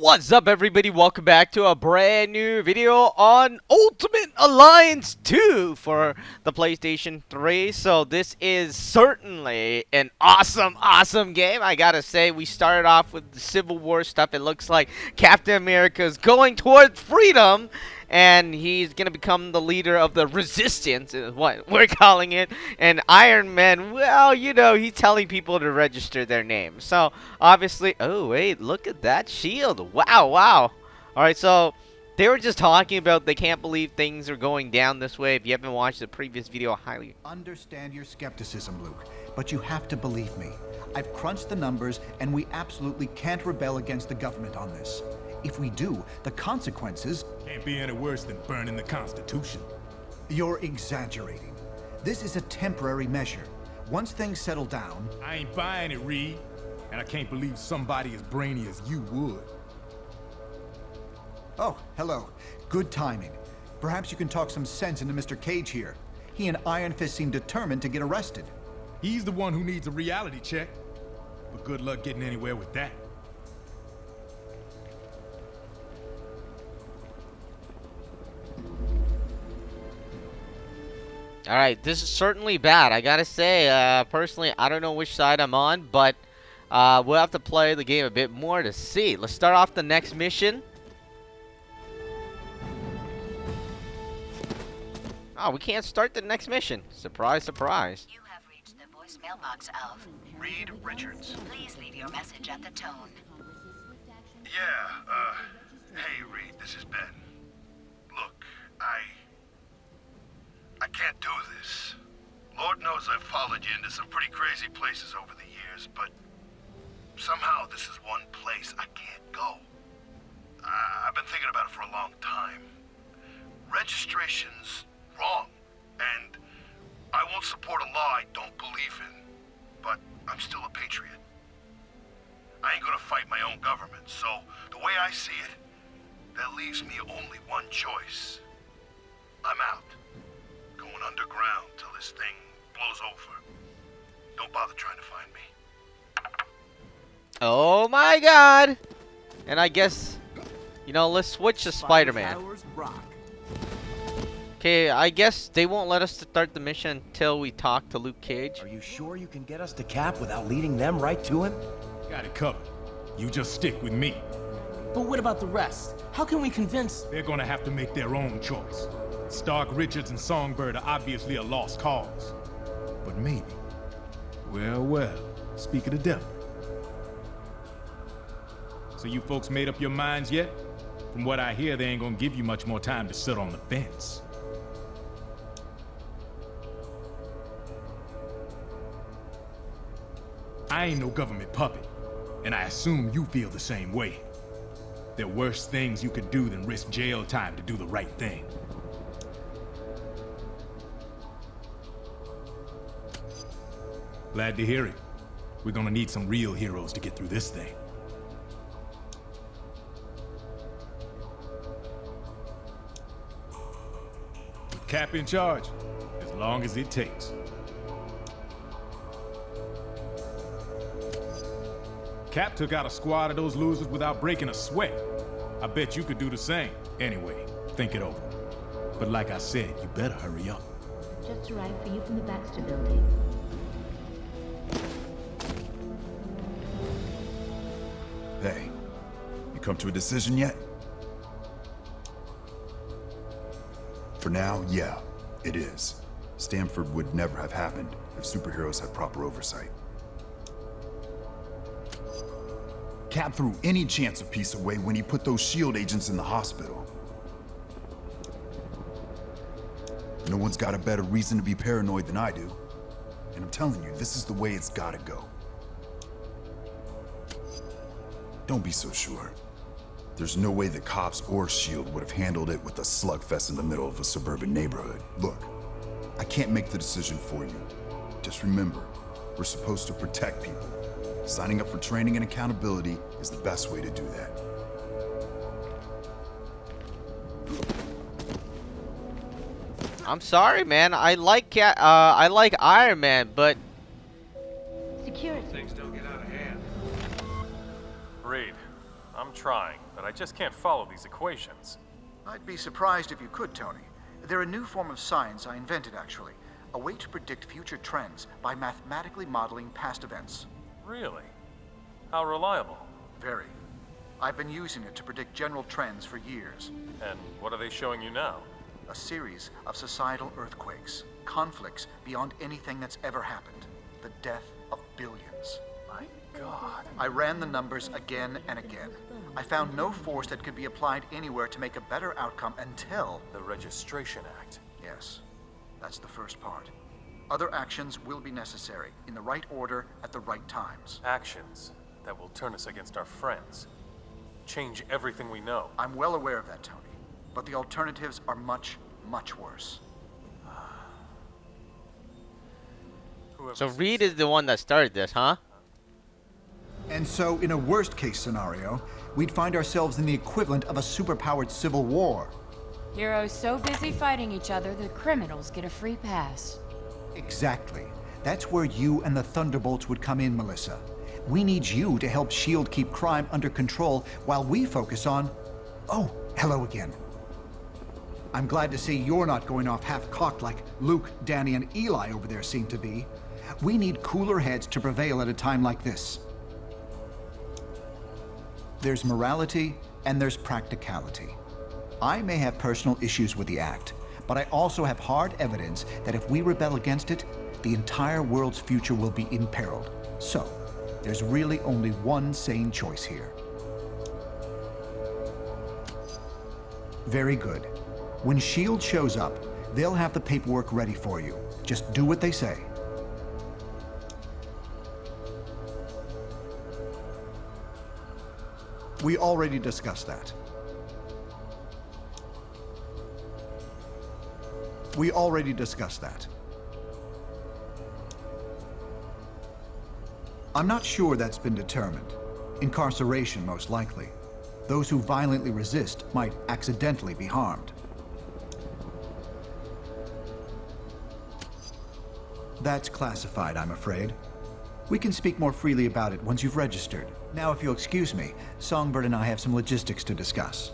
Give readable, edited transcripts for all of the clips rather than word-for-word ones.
What's up, everybody? Welcome back to a brand new video on Ultimate Alliance 2 for the PlayStation 3. So this is certainly an awesome game. I gotta say, we started off with the Civil War stuff. It looks like Captain America is going towards freedom, and he's gonna become the leader of the Resistance, is what we're calling it. And Iron Man, well, you know, he's telling people to register their name. So obviously, oh wait, look at that shield! Wow. All right, so they were just talking about they can't believe things are going down this way. If you haven't watched the previous video, I highly understand your skepticism, Luke, but you have to believe me. I've crunched the numbers, and we absolutely can't rebel against the government on this. If we do, the consequences... Can't be any worse than burning the Constitution. You're exaggerating. This is a temporary measure. Once things settle down... I ain't buying it, Reed. And I can't believe somebody as brainy as you would. Oh, hello. Good timing. Perhaps you can talk some sense into Mr. Cage here. He and Iron Fist seem determined to get arrested. He's the one who needs a reality check. But good luck getting anywhere with that. Alright, this is certainly bad. I gotta say, personally, I don't know which side I'm on, but we'll have to play the game a bit more to see. Let's start off the next mission. Oh, we can't start the next mission. Surprise, surprise. You have reached the voice mailbox of Reed Richards. Please leave your message at the tone. Yeah, hey Reed, this is Ben. Look, I can't do this. Lord knows I've followed you into some pretty crazy places over the years, but somehow this is one place I can't go. I've been thinking about it for a long time. Registration's wrong, and I won't support a law I don't believe in, but I'm still a patriot. I ain't gonna fight my own government, so the way I see it, that leaves me only one choice. I'm out. Going underground till this thing blows over. Don't bother trying to find me. Oh my god! And I guess, you know, let's switch to Spider-Man. Okay, I guess they won't let us start the mission until we talk to Luke Cage. Are you sure you can get us to Cap without leading them right to him? Got it covered. You just stick with me. But what about the rest? How can we convince... They're gonna have to make their own choice. Stark, Richards, and Songbird are obviously a lost cause. But maybe. Well, speak of the devil. So you folks made up your minds yet? From what I hear, they ain't gonna give you much more time to sit on the fence. I ain't no government puppet, and I assume you feel the same way. There are worse things you could do than risk jail time to do the right thing. Glad to hear it. We're gonna need some real heroes to get through this thing. With Cap in charge, as long as it takes. Cap took out a squad of those losers without breaking a sweat. I bet you could do the same. Anyway, think it over. But like I said, you better hurry up. Just arrived for you from the Baxter building. Hey, you come to a decision yet? For now, yeah, it is. Stamford would never have happened if superheroes had proper oversight. Cap threw any chance of peace away when he put those SHIELD agents in the hospital. No one's got a better reason to be paranoid than I do. And I'm telling you, this is the way it's gotta go. Don't be so sure. There's no way the cops or SHIELD would have handled it with a slugfest in the middle of a suburban neighborhood. Look, I can't make the decision for you. Just remember, we're supposed to protect people. Signing up for training and accountability is the best way to do that. I'm sorry, man. I like Iron Man, but Security. Things don't get out of hand. Reed, I'm trying. but I just can't follow these equations. I'd be surprised if you could, Tony. They're a new form of science I invented, actually. A way to predict future trends by mathematically modeling past events. Really? How reliable? Very. I've been using it to predict general trends for years. And what are they showing you now? A series of societal earthquakes, conflicts beyond anything that's ever happened. The death of billions. My God. I ran the numbers again and again. I found no force that could be applied anywhere to make a better outcome until... The Registration Act. Yes, that's the first part. Other actions will be necessary, in the right order, at the right times. Actions that will turn us against our friends. Change everything we know. I'm well aware of that, Tony. But the alternatives are much, much worse. So Reed is the one that started this, huh? And so, in a worst-case scenario, we'd find ourselves in the equivalent of a superpowered civil war. Heroes so busy fighting each other, the criminals get a free pass. Exactly. That's where you and the Thunderbolts would come in, Melissa. We need you to help S.H.I.E.L.D. keep crime under control while we focus on... Oh, hello again. I'm glad to see you're not going off half-cocked like Luke, Danny, and Eli over there seem to be. We need cooler heads to prevail at a time like this. There's morality and there's practicality. I may have personal issues with the act, but I also have hard evidence that if we rebel against it, the entire world's future will be imperiled. So, there's really only one sane choice here. Very good. When S.H.I.E.L.D. shows up, they'll have the paperwork ready for you. Just do what they say. We already discussed that. We already discussed that. I'm not sure that's been determined. Incarceration, most likely. Those who violently resist might accidentally be harmed. That's classified, I'm afraid. We can speak more freely about it once you've registered. Now, if you'll excuse me, Songbird and I have some logistics to discuss.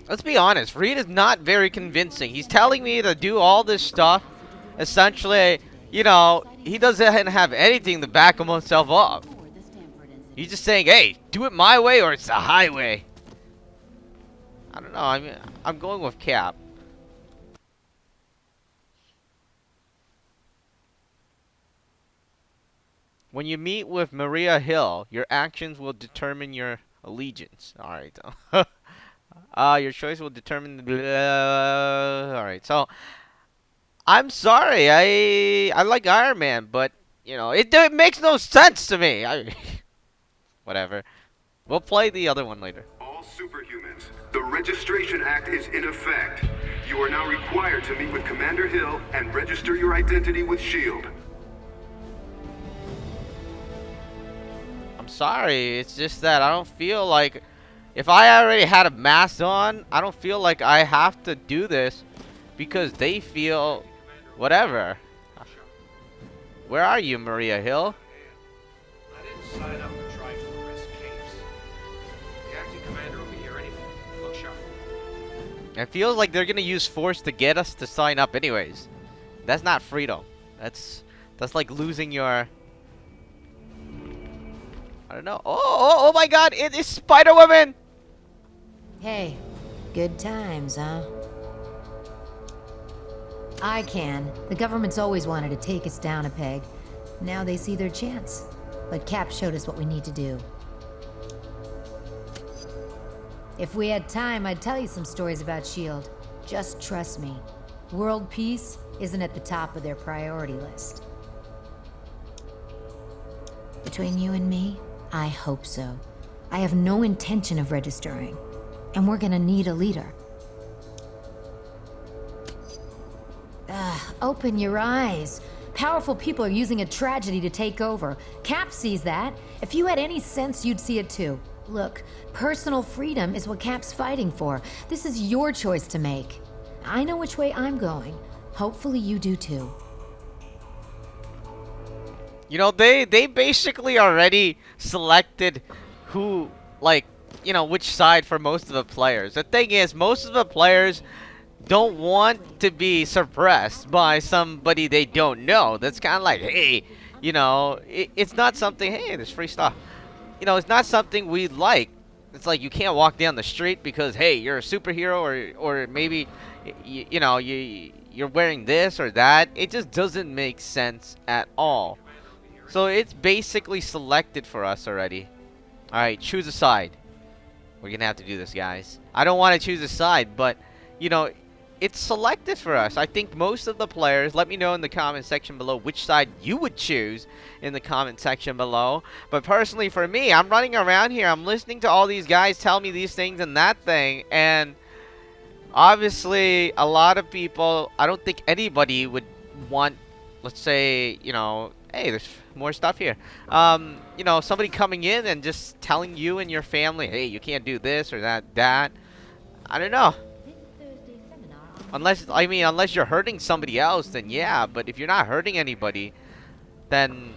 Let's be honest, Reed is not very convincing. He's telling me to do all this stuff. Essentially, you know, he doesn't have anything to back himself up. He's just saying, hey, do it my way or it's the highway. I don't know, I mean, I'm going with Cap. When you meet with Maria Hill, your actions will determine your allegiance. Alright. Your choice will determine the... Alright, so... I'm sorry, I like Iron Man, but, you know, it makes no sense to me. Whatever. We'll play the other one later. All superhumans, the Registration Act is in effect. You are now required to meet with Commander Hill and register your identity with S.H.I.E.L.D. I'm sorry, it's just that I don't feel like... If I already had a mask on, I don't feel like I have to do this because they feel whatever. Where are you, Maria Hill? I didn't sign up to try to arrest Capes. The acting commander will be here anyway. Look sharp. It feels like they're gonna use force to get us to sign up anyways. That's not freedom. That's like losing your... I don't know. Oh my god, it is Spider-Woman! Hey, good times, huh? I can. The government's always wanted to take us down a peg. Now they see their chance. But Cap showed us what we need to do. If we had time, I'd tell you some stories about S.H.I.E.L.D. Just trust me. World peace isn't at the top of their priority list. Between you and me, I hope so. I have no intention of registering. And we're gonna need a leader. Open your eyes. Powerful people are using a tragedy to take over. Cap sees that. If you had any sense, you'd see it too. Look, personal freedom is what Cap's fighting for. This is your choice to make. I know which way I'm going. Hopefully you do too. You know, they basically already selected who, like, you know, which side for most of the players. The thing is, most of the players don't want to be suppressed by somebody they don't know. That's kind of like, hey, you know, it's not something, hey, there's free stuff. You know, it's not something we like. It's like you can't walk down the street because, hey, you're a superhero, or maybe, you know, you're wearing this or that. It just doesn't make sense at all. So it's basically selected for us already. Alright, choose a side. We're gonna have to do this, guys. I don't want to choose a side, but, you know, it's selected for us. I think most of the players, let me know in the comment section below which side you would choose in the comment section below. But personally, for me, I'm running around here. I'm listening to all these guys tell me these things and that thing. And obviously, a lot of people, I don't think anybody would want, let's say, you know, hey, there's more stuff here. You know, somebody coming in and just telling you and your family, hey, you can't do this or that. I don't know. Unless, I mean, unless you're hurting somebody else, then yeah. But if you're not hurting anybody, then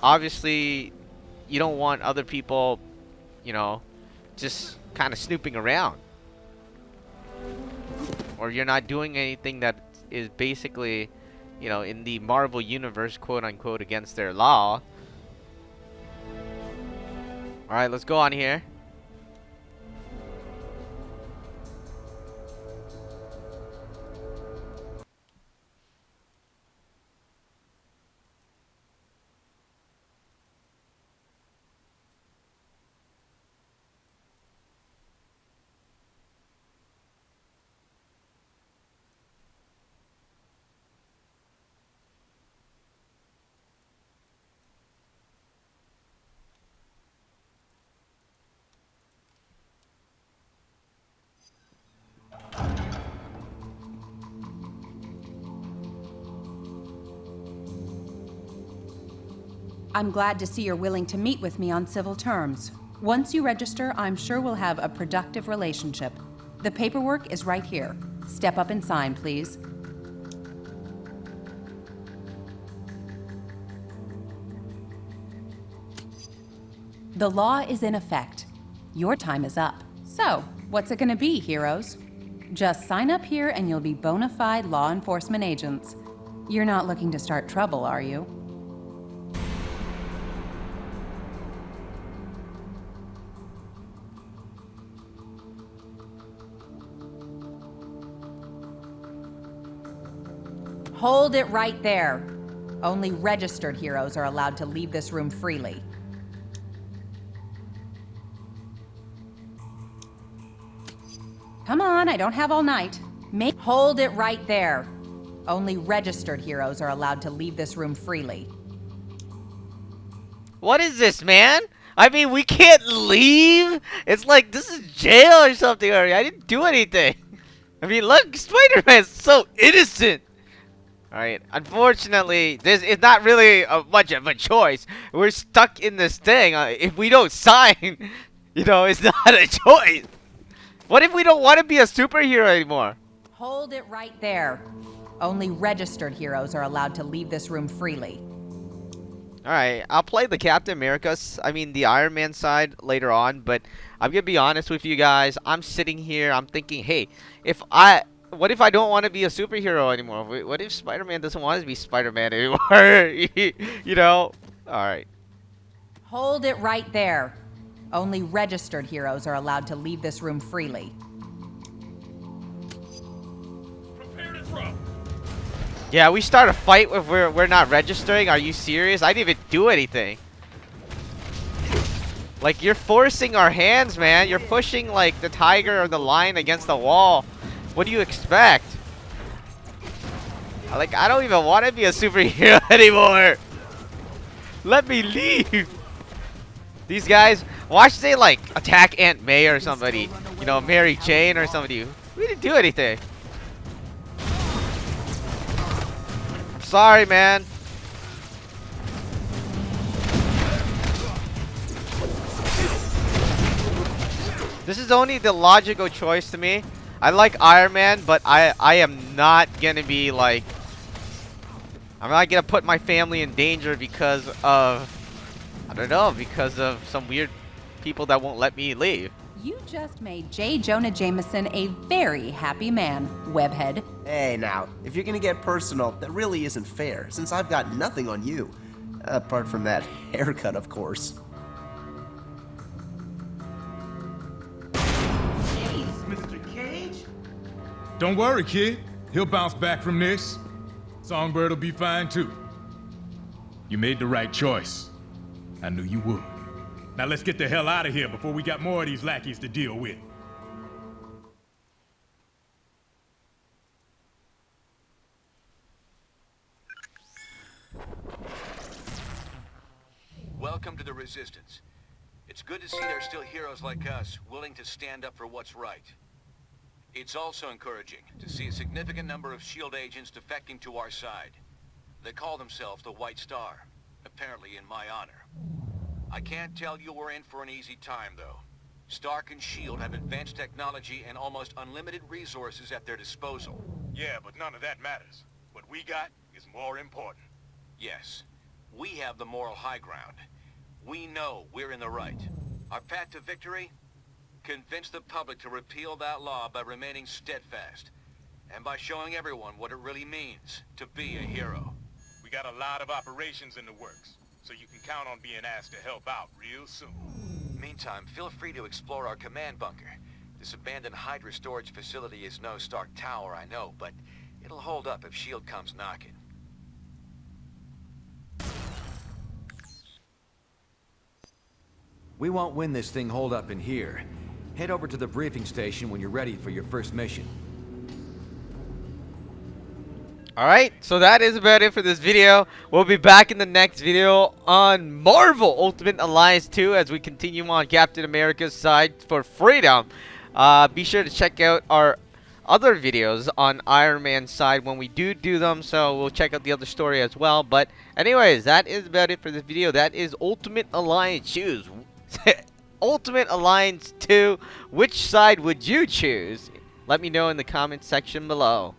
obviously you don't want other people, you know, just kind of snooping around. Or you're not doing anything that is basically, you know, in the Marvel Universe, quote unquote, against their law. Alright, let's go on here. I'm glad to see you're willing to meet with me on civil terms. Once you register, I'm sure we'll have a productive relationship. The paperwork is right here. Step up and sign, please. The law is in effect. Your time is up. So, what's it gonna be, heroes? Just sign up here and you'll be bona fide law enforcement agents. You're not looking to start trouble, are you? Hold it right there. Only registered heroes are allowed to leave this room freely. Come on, I don't have all night. Hold it right there. Only registered heroes are allowed to leave this room freely. What is this, man? I mean, we can't leave? It's like this is jail or something. I didn't do anything. I mean, look, Spider-Man's so innocent. Alright, unfortunately, this is not really much of a choice. We're stuck in this thing. If we don't sign, you know, it's not a choice. What if we don't want to be a superhero anymore? Hold it right there. Only registered heroes are allowed to leave this room freely. Alright, I'll play the Captain America's, I mean the Iron Man side later on, but I'm gonna be honest with you guys. I'm sitting here, I'm thinking, hey, what if I don't want to be a superhero anymore? What if Spider-Man doesn't want to be Spider-Man anymore? You know? Alright. Hold it right there. Only registered heroes are allowed to leave this room freely. Prepare to throw. Yeah, we start a fight if we're not registering? Are you serious? I didn't even do anything. Like, you're forcing our hands, man. You're pushing, like, the tiger or the lion against the wall. What do you expect? Like, I don't even want to be a superhero anymore. Let me leave. These guys, watch they, like, attack Aunt May or somebody. You know, Mary Jane or somebody. We didn't do anything. I'm sorry, man. This is only the logical choice to me. I like Iron Man, but I am not gonna be like, I'm not gonna put my family in danger because of, I don't know, because of some weird people that won't let me leave. You just made J. Jonah Jameson a very happy man, webhead. Hey now, if you're gonna get personal, that really isn't fair, since I've got nothing on you. Apart from that haircut, of course. Jeez, Mr. Cage? Don't worry, kid. He'll bounce back from this. Songbird will be fine too. You made the right choice. I knew you would. Now let's get the hell out of here before we got more of these lackeys to deal with. Welcome to the Resistance. It's good to see there's still heroes like us willing to stand up for what's right. It's also encouraging to see a significant number of S.H.I.E.L.D. agents defecting to our side. They call themselves the White Star, apparently in my honor. I can't tell you we're in for an easy time, though. Stark and S.H.I.E.L.D. have advanced technology and almost unlimited resources at their disposal. Yeah, but none of that matters. What we got is more important. Yes, we have the moral high ground. We know we're in the right. Our path to victory? Convince the public to repeal that law by remaining steadfast, and by showing everyone what it really means to be a hero. We got a lot of operations in the works, so you can count on being asked to help out real soon. Meantime, feel free to explore our command bunker. This abandoned Hydra storage facility is no Stark Tower, I know, but it'll hold up if S.H.I.E.L.D. comes knocking. We won't win this thing holed up in here. Head over to the briefing station when you're ready for your first mission. Alright, so that is about it for this video. We'll be back in the next video on Marvel Ultimate Alliance 2 as we continue on Captain America's side for freedom. Be sure to check out our other videos on Iron Man's side when we do them, so we'll check out the other story as well. But anyways, that is about it for this video. That is Ultimate Alliance choose. Ultimate Alliance 2. Which side would you choose? Let me know in the comment section below.